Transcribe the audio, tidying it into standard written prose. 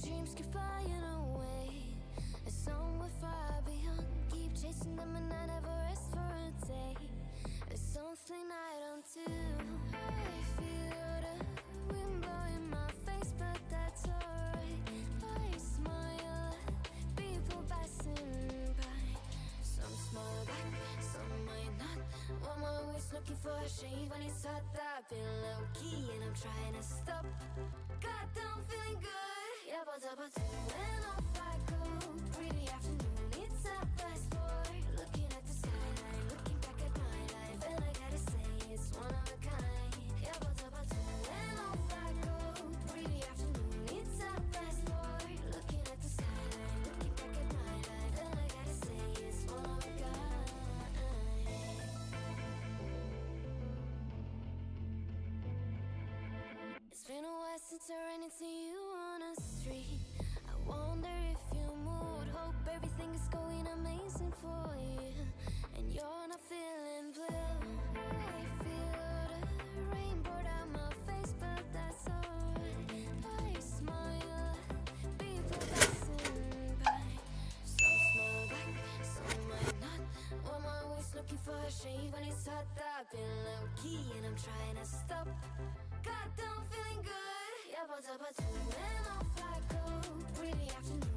dreams keep flying away, and somewhere far beyond. Keep chasing them and I never rest for a day. There's something I don't do. I feel the wind blowing my face, but that's alright. I smile at people passing by. Some smile back, some might not. I'm always looking for a shade when it's hot. I've been low-key and I'm trying to stop. God, I'm feeling good. Yeah, but when off I go. Pretty afternoon, it's a fast boy. Looking at the skyline, looking back at my life, and I gotta say it's one of a kind. Yeah, but when off I go. Pretty afternoon, it's a fast boy. Looking at the skyline, looking back at my life, and I gotta say it's one of a kind. It's been a while since I ran into you on a street. I wonder if you moved. Hope everything is going amazing for you, and you're not feeling blue. I feel the rain pour down my face, but that's alright. I smile at people passing by. Some smile back, some might not. I'm always looking for a shade when it's hot. I've been low-key and I'm trying to stop. God, I'm feeling good. Yeah, but when off I go. Pretty afternoon.